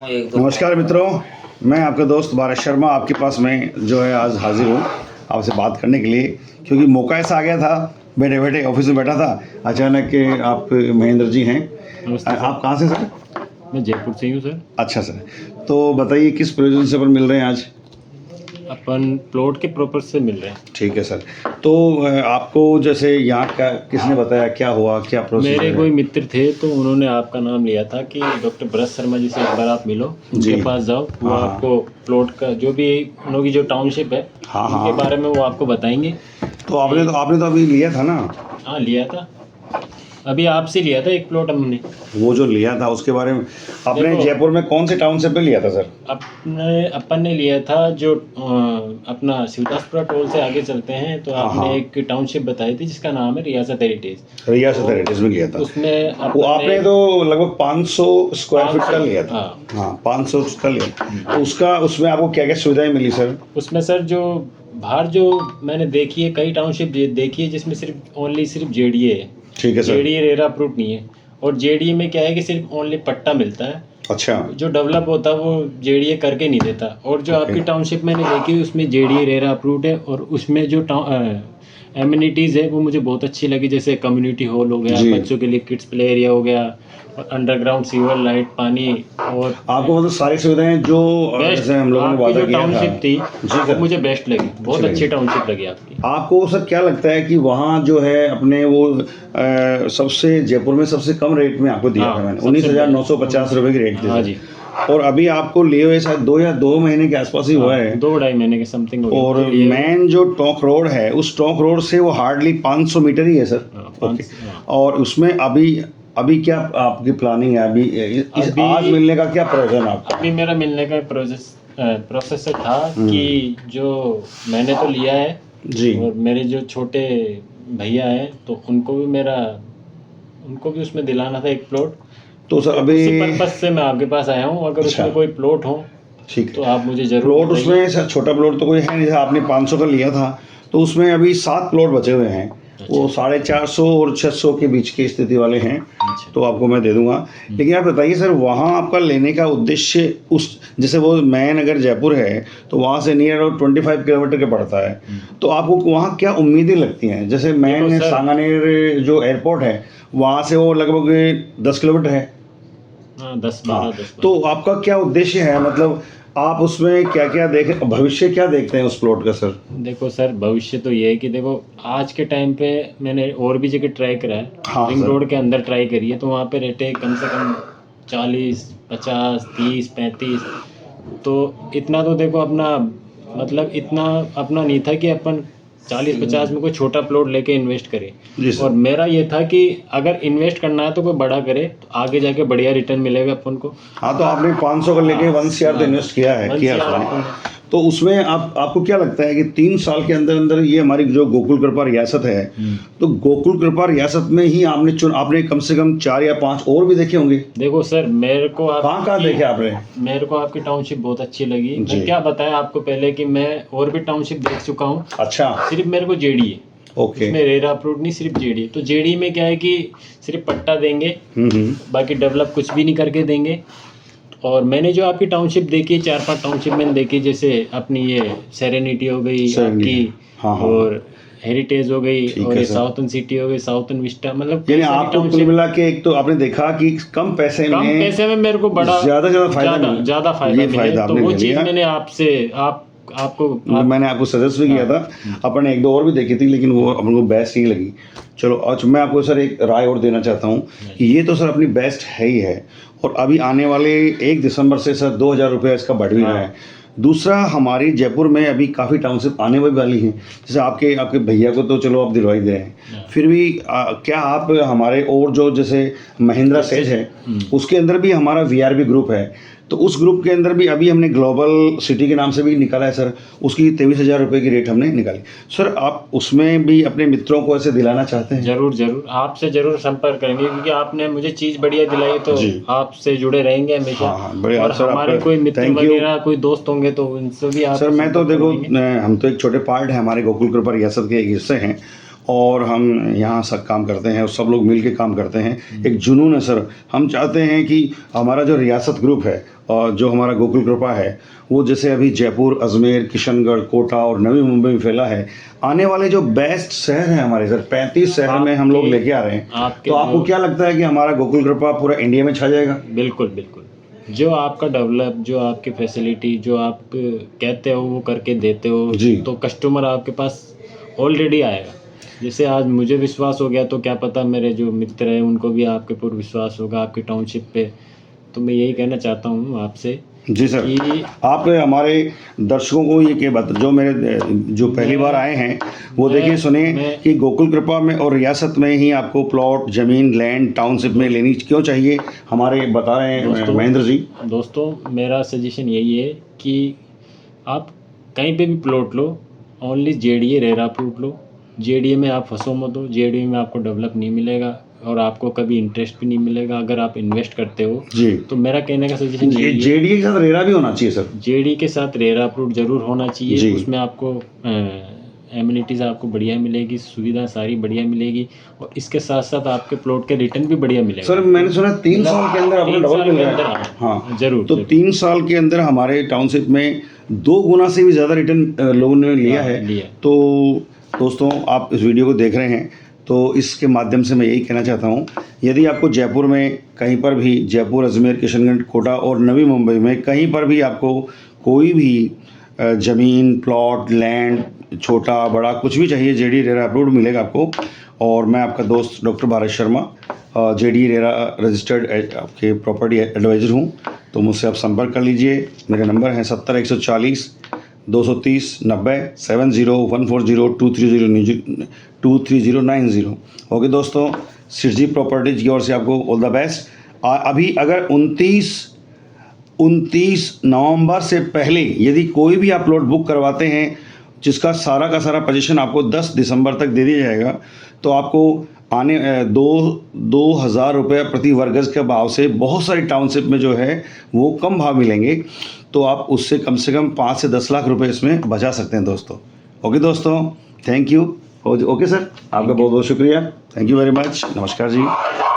नमस्कार मित्रों, मैं आपका दोस्त भारत शर्मा आपके पास में जो है आज हाजिर हूँ आपसे बात करने के लिए, क्योंकि मौका ऐसा आ गया था। बैठे बैठे ऑफिस में बैठा था, अचानक के आप महेंद्र जी हैं। आप कहाँ से सर? मैं जयपुर से ही हूँ सर। अच्छा सर, तो बताइए किस प्रयोजन से अपन मिल रहे हैं आज? अपन प्लॉट के प्रॉपर से मिल रहे हैं। ठीक है सर, तो आपको जैसे यहाँ का किसने बताया, क्या हुआ, क्या प्रोसेस? मेरे कोई मित्र थे तो उन्होंने आपका नाम लिया था कि डॉक्टर भरत शर्मा जी से एक बार आप मिलो, उनके पास जाओ, वो हाँ, हाँ। आपको प्लॉट का जो भी उनकी जो टाउनशिप है हाँ, उनके हाँ। बारे में वो आपको बताएंगे। तो आपने तो अभी लिया था ना? हाँ लिया था, अभी आपसे लिया था एक प्लॉट हमने। वो जो लिया था उसके बारे में आपने देखो, जयपुर में कौन से टाउनशिप पे लिया था सर? अपन ने लिया था जो अपना शिवदासपुरा टोल से आगे चलते हैं तो हाँ, आपने हाँ। एक टाउनशिप बताई थी जिसका नाम है रियासत हेरिटेज। रियासत हेरिटेज में लिया था। उसमें वो आपने तो लगभग 500 स्क्वायर फीट का लिया था। हाँ। हाँ, 500 का लिया। तो उसका उसमें आपको क्या क्या सुविधाएं मिली सर? उसमें सर जो बाहर जो मैंने देखी है, कई टाउनशिप देखी है जिसमें सिर्फ जेडीए है। ठीक है सर। जेडीए रेरा अप्रूव्ड नहीं है, और जेडीए में क्या है कि सिर्फ ओनली पट्टा मिलता है। अच्छा। जो डेवलप होता है वो जेडीए करके नहीं देता। और जो आपकी टाउनशिप मैंने देखी उसमें जेडीए रेरा अप्रूव्ड है, और उसमें जो एमिनिटीज़ है वो मुझे बहुत अच्छी लगी, जैसे कम्युनिटी हॉल हो गया, बच्चों के लिए किड्स प्ले एरिया हो गया, और अंडरग्राउंड सीवर, लाइट, पानी, और आपको मतलब सारी सुविधाएं जो जैसे हम लोगों ने वादा किया था। टाउनशिप थी वो मुझे बेस्ट लगी, बहुत अच्छी टाउनशिप लगी आपकी। आपको सर क्या लगता है कि वहाँ जो है अपने वो सबसे जयपुर में सबसे कम रेट में आपको दिया था मैंने 19,950 रुपये की रेट दी? हाँ जी। और अभी आपको लिए हुए शायद 2 या 2 महीने के आसपास ही हुआ है। 2-2.5 महीने के समथिंग। और मेन जो टोंक रोड है उस टोंक रोड से वो हार्डली 500 मीटर ही है सर। ओके। और उसमें अभी क्या आपकी प्लानिंग है? अभी आज मिलने का क्या प्रोजेक्ट आपका? अभी मेरा मिलने का प्रोसेस था कि जो मैंने तो लिया है जी, और मेरे जो छोटे भैया हैं तो उनको भी उसमें दिलाना था एक प्लॉट। तो सर अभी उसी पर्पस से मैं आपके पास आया हूँ। अगर उसमें कोई प्लॉट हो ठीक तो आप मुझे जरूर प्लॉट उसमें सर छोटा प्लॉट तो कोई है नहीं। आपने 500 का लिया था तो उसमें अभी 7 प्लॉट बचे हुए हैं। वो 450 और 600 के बीच की स्थिति वाले हैं। तो आपको मैं दे दूंगा। लेकिन आप बताइए सर, वहाँ आपका लेने का उद्देश्य उस जैसे वो मैन अगर जयपुर है तो वहाँ से नियर अबाउट 25 किलोमीटर के पड़ता है। तो आपको वहाँ क्या उम्मीदें लगती हैं? जैसे मैन सांगानेर जो एयरपोर्ट है वहाँ से वो लगभग 10 किलोमीटर है। 10-12। तो आपका क्या उद्देश्य है? मतलब आप उसमें क्या क्या भविष्य क्या देखते हैं उस प्लॉट का सर? देखो सर, भविष्य तो ये है कि देखो आज के टाइम पे मैंने और भी जगह ट्राई करा है। हाँ, रिंग रोड के अंदर ट्राई करी है तो वहाँ पे रेट है कम से कम 40, 50, 30, 35। तो इतना तो देखो अपना मतलब इतना अपना नहीं था कि अपन 40-50 में कोई छोटा प्लॉट लेके इन्वेस्ट करें। और मेरा ये था कि अगर इन्वेस्ट करना है तो कोई बड़ा करे तो आगे जाके बढ़िया रिटर्न मिलेगा अपन को। हाँ, तो आपने 500 का लेके 1 CR तो इन्वेस्ट किया है। तो उसमें आपको क्या लगता है कि 3 साल के अंदर अंदर ये हमारी जो गोकुल कृपा रियासत है, तो गोकुल कृपा रियासत में ही आपने कम से कम 4 या 5 और भी देखे होंगे? देखो सर, मेरे को कहाँ देखे आपने? मेरे को आपकी टाउनशिप बहुत अच्छी लगी। मैं क्या बताया आपको पहले कि मैं और भी टाउनशिप देख चुका हूँ। अच्छा। सिर्फ मेरे को जेडीए, ओके, इसमें रेरा अप्रूव्ड नहीं, सिर्फ जेडीए। तो जेडीए में क्या है कि सिर्फ पट्टा देंगे, बाकी डेवलप कुछ भी नहीं करके देंगे। और मैंने जो आपकी टाउनशिप देखी, 4-5 टाउनशिप मैंने देखी, जैसे अपनी ये सेरेनिटी हो गई आपकी, और हेरिटेज हो गई, और ये साउथर्न सिटी हो गई, साउथर्न विस्टा, मतलब यानी आपको कुल मिला के एक तो आपने देखा कि कम पैसे में मेरे को बड़ा ज्यादा फायदा मिला। तो वो चीज़ मैंने मैंने आपको सजेस्ट भी किया था। अपन 1-2 और भी देखी थी लेकिन वो अपन को बेस्ट नहीं लगी। चलो आज मैं आपको सर एक राय और देना चाहता हूँ कि ये तो सर अपनी बेस्ट है ही है, और अभी आने वाले 1 दिसंबर से सर 2,000 रुपये इसका बढ़ भी रहा है। दूसरा, हमारी जयपुर में अभी काफ़ी टाउनशिप आने वाली हैं। जैसे आपके भैया को तो चलो आप दिलवाई दे रहे हैं, फिर भी क्या आप हमारे और जो जैसे महिंद्रा सेज है उसके अंदर भी हमारा VRB ग्रुप है, तो उस ग्रुप के अंदर भी अभी हमने ग्लोबल सिटी के नाम से भी निकाला है सर। उसकी 23,000 रुपये की रेट हमने निकाली। सर आप उसमें भी अपने मित्रों को ऐसे दिलाना चाहते हैं? जरूर आपसे जरूर संपर्क करेंगे, क्योंकि आपने मुझे चीज़ बढ़िया दिलाई तो आपसे जुड़े रहेंगे हमेशा। और हमारे कोई मित्र वगैरह कोई दोस्त होंगे तो उनसे भी आप। सर मैं तो देखो हम तो एक छोटे पार्ट है हमारे गोकुल कृपा रियासत के एक हिस्से हैं, और हम यहाँ सब काम करते हैं और सब लोग मिल के काम करते हैं। एक जुनून है सर। हम चाहते हैं कि हमारा जो रियासत ग्रुप है और जो हमारा गोकुल कृपा है वो जैसे अभी जयपुर, अजमेर, किशनगढ़, कोटा और नवी मुंबई में फैला है, आने वाले जो बेस्ट शहर हैं हमारे सर 35 शहर में हम लोग लेके आ रहे हैं, आपके तो आपको क्या लगता है कि हमारा गोकुल कृपा पूरा इंडिया में छा जाएगा? बिल्कुल बिल्कुल। जो आपका डेवलप, जो आपकी फैसिलिटी, जो आप कहते हो वो करके देते हो, जी। तो कस्टमर आपके पास ऑलरेडी आएगा। जैसे आज मुझे विश्वास हो गया, तो क्या पता मेरे जो मित्र हैं उनको भी आपके ऊपर विश्वास होगा, आपकी टाउनशिप पे। तो मैं यही कहना चाहता हूँ आपसे जी सर, कि आप हमारे दर्शकों को ये के बता, जो मेरे जो पहली बार आए हैं वो देखिए सुने कि गोकुल कृपा में और रियासत में ही आपको प्लॉट, ज़मीन, लैंड टाउनशिप में लेनी क्यों चाहिए, हमारे बता रहे हैं महेंद्र जी। दोस्तों मेरा सजेशन यही है कि आप कहीं पे भी प्लॉट लो, ओनली जेडीए रेरा प्लॉट लो। जेडीए में आप फंसो मत हो, जेडीए में आपको डेवलप नहीं मिलेगा और आपको कभी इंटरेस्ट भी नहीं मिलेगा अगर आप इन्वेस्ट करते हो। जी, तो मेरा कहने का सजेशन यही है, जेडीए के साथ रेरा भी होना चाहिए सर। जेडी के साथ रेरा प्रूफ जरूर होना जी। चाहिए। उसमें आपको एमिनिटीज़ आपको बढ़िया मिलेगी, सुविधा सारी बढ़िया मिलेगी, और इसके साथ साथ आपके प्लॉट के रिटर्न भी बढ़िया मिलेगा। सर मैंने सुना 3 साल के अंदर अपना 3 डबल साल मिल के रहा अंदर, है। हाँ जरूर तो जरूर। 3 साल के अंदर हमारे टाउनशिप में 2 गुना से भी ज़्यादा रिटर्न लोगों ने लिया है। लिया। तो दोस्तों आप इस वीडियो को देख रहे हैं, तो इसके माध्यम से मैं यही कहना चाहता हूँ, यदि आपको जयपुर में कहीं पर भी, जयपुर, अजमेर, किशनगढ़, कोटा और नवी मुंबई में कहीं पर भी आपको कोई भी ज़मीन, प्लॉट, लैंड, छोटा बड़ा कुछ भी चाहिए, जेडी रेरा अप्रूव्ड मिलेगा आपको। और मैं आपका दोस्त doctor Bharat Sharma, JD RERA registered आपके प्रॉपर्टी एडवाइज़र हूँ। तो मुझसे आप संपर्क कर लीजिए। मेरे नंबर हैं 70 140 230 90 70 140 230 90। ओके दोस्तों, सिरजी प्रॉपर्टीज की ओर से आपको ऑल द बेस्ट। अभी अगर 29 नवंबर से पहले यदि कोई भी आप प्लॉट बुक करवाते हैं जिसका सारा का सारा पोजीशन आपको 10 दिसंबर तक दे दिया जाएगा, तो आपको आने 2,000 रुपये प्रति वर्ग गज के भाव से बहुत सारी टाउनशिप में जो है वो कम भाव मिलेंगे। तो आप उससे कम से कम 5 से 10 लाख रुपए इसमें बचा सकते हैं दोस्तों। ओके दोस्तों, थैंक यू। ओके सर, आपका बहुत बहुत शुक्रिया। Thank you very much. नमस्कार जी।